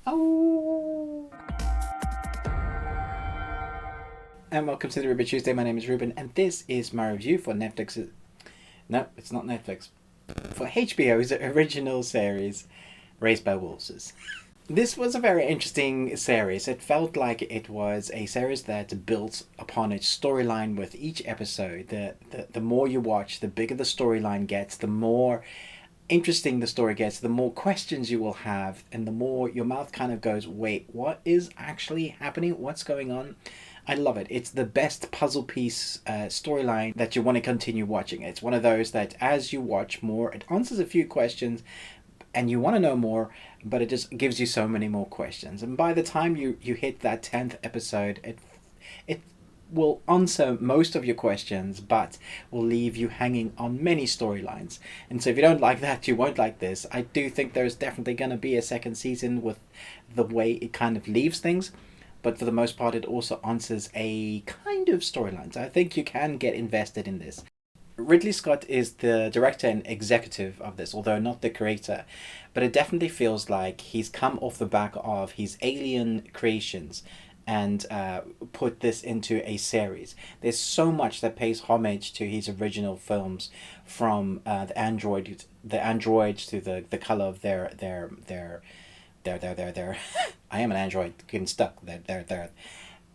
Oh! And welcome to the Ruben Tuesday. My name is Ruben, and this is my review for Netflix's. No, it's not Netflix. For HBO's original series, Raised by Wolves. This was a very interesting series. It felt like it was a series that built upon its storyline with each episode. The more you watch, the bigger the storyline gets, the more interesting the story gets, the more questions you will have, and the more your mouth kind of goes, wait, what is actually happening? What's going on? I love it. It's the best puzzle piece storyline that you want to continue watching. It's one of those that as you watch more, it answers a few questions and you want to know more, but it just gives you so many more questions. And by the time you hit that 10th episode, it will answer most of your questions, but will leave you hanging on many storylines. And so if you don't like that, you won't like this. I do think there's definitely going to be a second season with the way it kind of leaves things. But for the most part, it also answers a kind of storylines. I think you can get invested in this. Ridley Scott is the director and executive of this, although not the creator. But it definitely feels like he's come off the back of his Alien creations and put this into a series. There's so much that pays homage to his original films, from the androids to the color of their I am an android getting stuck there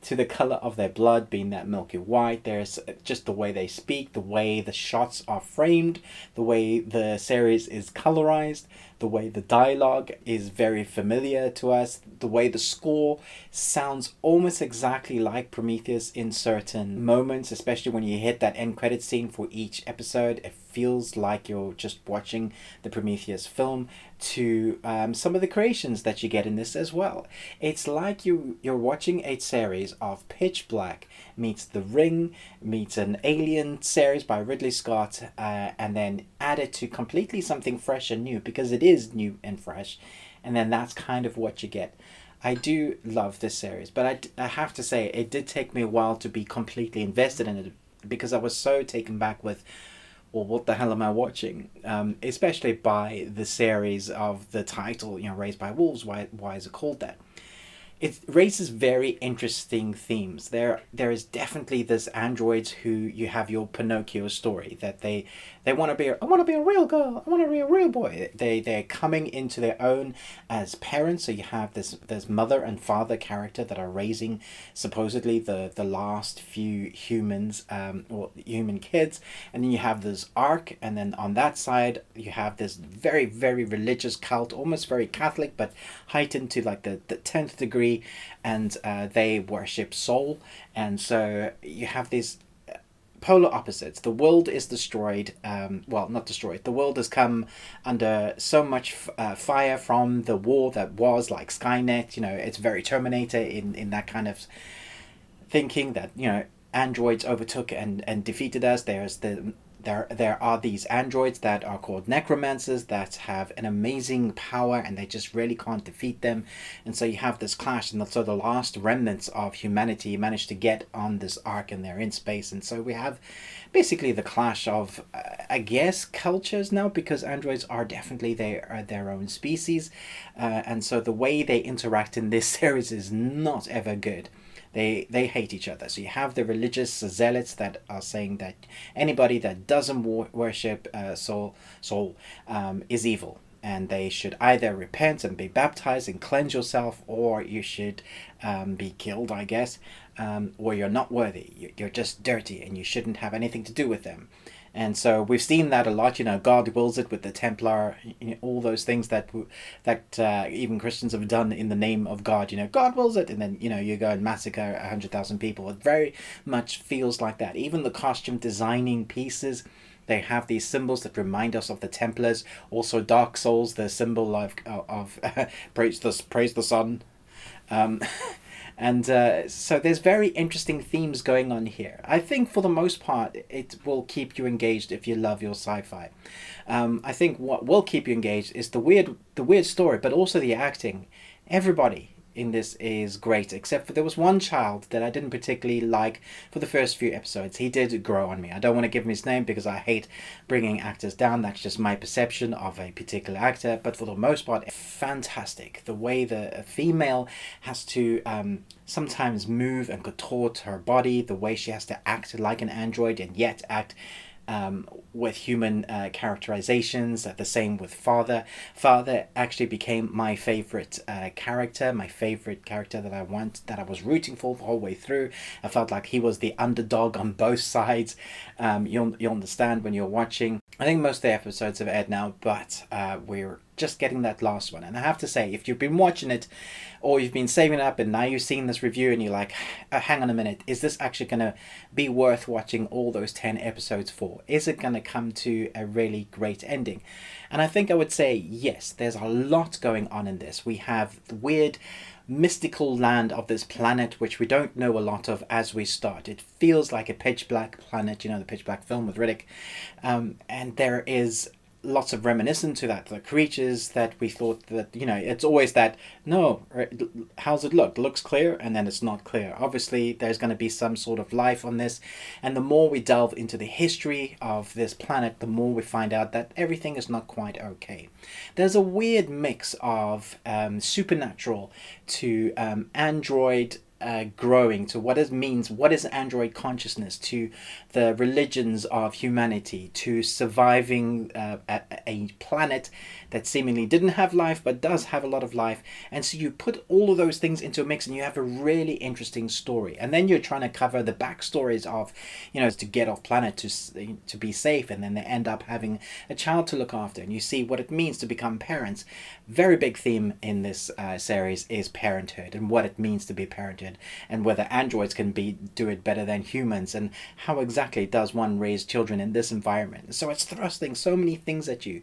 to the color of their blood being that milky white. There's just the way they speak, the way the shots are framed, the way the series is colorized, the way the dialogue is very familiar to us, the way the score sounds almost exactly like Prometheus in certain moments, especially when you hit that end credit scene for each episode. It feels like you're just watching the Prometheus film, to some of the creations that you get in this as well. It's like you're watching a series of Pitch Black meets The Ring meets an Alien series by Ridley Scott, and then added to completely something fresh and new, because it is new and fresh, and then that's kind of what you get. I do love this series, but I have to say it did take me a while to be completely invested in it, because I was so taken back with, well, what the hell am I watching? Especially by the series of the title, Raised by Wolves. Why is it called that? It raises very interesting themes. There is definitely this androids who, you have your Pinocchio story, that they want to be I want to be a real girl, I want to be a real boy. They're coming into their own as parents. So you have this mother and father character that are raising supposedly the last few humans, or human kids, and then you have this arc, and then on that side you have this very, very religious cult, almost very Catholic, but heightened to like the 10th degree, and they worship soul. And so you have these polar opposites. The world is destroyed. Well, not destroyed. The world has come under so much fire from the war that was like Skynet. It's very Terminator in that kind of thinking, that androids overtook and defeated us. There are these androids that are called necromancers that have an amazing power, and they just really can't defeat them. And so you have this clash, and so the last remnants of humanity manage to get on this ark, and they're in space. And so we have basically the clash of, I guess, cultures now, because androids are definitely their own species. And so the way they interact in this series is not ever good. They hate each other. So you have the religious zealots that are saying that anybody that doesn't worship soul is evil, and they should either repent and be baptized and cleanse yourself, or you should be killed, I guess, or you're not worthy. You're just dirty, and you shouldn't have anything to do with them. And so we've seen that a lot. God wills it with the Templar, all those things that even Christians have done in the name of God. God wills it, and then you go and massacre 100,000 people. It very much feels like that. Even the costume designing pieces, they have these symbols that remind us of the Templars. Also, Dark Souls, the symbol of praise the sun. Um, And so there's very interesting themes going on here. I think for the most part, it will keep you engaged if you love your sci-fi. I think what will keep you engaged is the weird story, but also the acting. Everybody in this is great, except for there was one child that I didn't particularly like for the first few episodes. He did grow on me. I don't want to give him his name because I hate bringing actors down. That's just my perception of a particular actor. But for the most part, fantastic. The way the female has to sometimes move and contort her body, the way she has to act like an android and yet act with human characterizations. The same with Father. Father actually became my favorite character, that I was rooting for the whole way through. I felt like he was the underdog on both sides. You'll understand when you're watching. I think most of the episodes have aired now, but we're just getting that last one. And I have to say, if you've been watching it or you've been saving it up and now you've seen this review and you're like, hang on a minute, is this actually going to be worth watching all those 10 episodes for? Is it going to come to a really great ending? And I think I would say yes, there's a lot going on in this. We have the weird mystical land of this planet which we don't know a lot of as we start. It feels like a pitch black planet, the pitch black film with Riddick, and there is lots of reminiscent to that. The creatures that we thought that, it's always that, no, how's it look? It looks clear, and then it's not clear. Obviously, there's going to be some sort of life on this, and the more we delve into the history of this planet, the more we find out that everything is not quite okay. There's a weird mix of supernatural to android growing, to what is android consciousness, to the religions of humanity, to surviving a planet that seemingly didn't have life but does have a lot of life. And so you put all of those things into a mix and you have a really interesting story. And then you're trying to cover the backstories of, to get off planet, to be safe, and then they end up having a child to look after, and you see what it means to become parents. Very big theme in this series is parenthood and what it means to be parented, and whether androids can do it better than humans, and how exactly does one raise children in this environment. So it's thrusting so many things at you.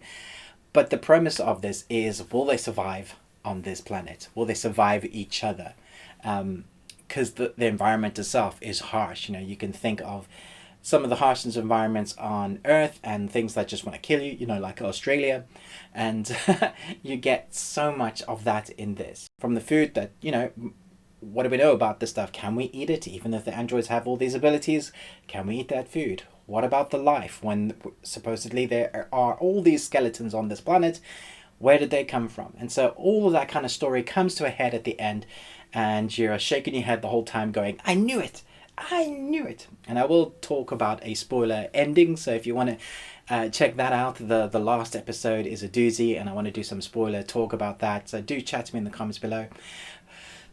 But the premise of this is, will they survive on this planet? Will they survive each other? Because the environment itself is harsh. You can think of some of the harshest environments on Earth and things that just want to kill you, like Australia. And you get so much of that in this. From the food that, what do we know about this stuff? Can we eat it? Even if the androids have all these abilities, can we eat that food? What about the life when supposedly there are all these skeletons on this planet? Where did they come from? And so all of that kind of story comes to a head at the end, and you're shaking your head the whole time going, I knew it! I knew it! And I will talk about a spoiler ending, so if you want to check that out, the last episode is a doozy, and I want to do some spoiler talk about that, so do chat to me in the comments below.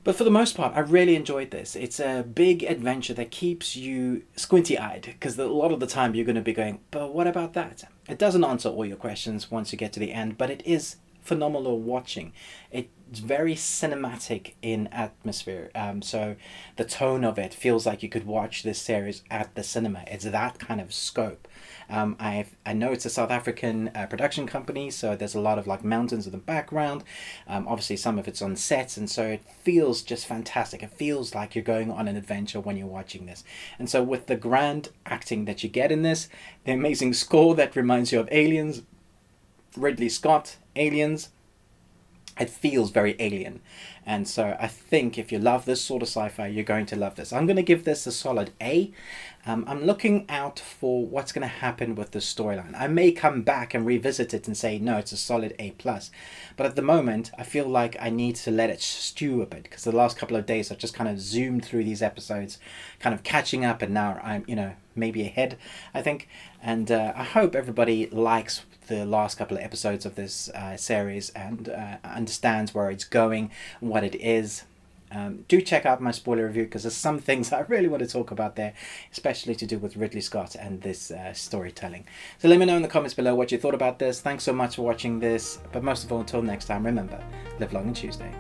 But for the most part, I really enjoyed this. It's a big adventure that keeps you squinty-eyed, because a lot of the time you're going to be going, but what about that? It doesn't answer all your questions once you get to the end, but it is phenomenal watching. It's very cinematic in atmosphere. So the tone of it feels like you could watch this series at the cinema. It's that kind of scope. I know it's a South African production company, so there's a lot of mountains in the background. Obviously some of it's on sets, and so it feels just fantastic. It feels like you're going on an adventure when you're watching this. And so with the grand acting that you get in this, the amazing score that reminds you of Aliens, Ridley Scott, Aliens, it feels very alien. And so I think if you love this sort of sci-fi, you're going to love this. I'm going to give this a solid A. I'm looking out for what's going to happen with the storyline. I may come back and revisit it and say, no, it's a solid A+. But at the moment, I feel like I need to let it stew a bit, because the last couple of days I've just kind of zoomed through these episodes, kind of catching up, and now I'm, maybe ahead, I think. And I hope everybody likes the last couple of episodes of this series and understands where it's going, what it is. Do check out my spoiler review, because there's some things I really want to talk about there, especially to do with Ridley Scott and this storytelling. So let me know in the comments below what you thought about this. Thanks so much for watching this, but most of all, until next time, remember, live long and Tuesday.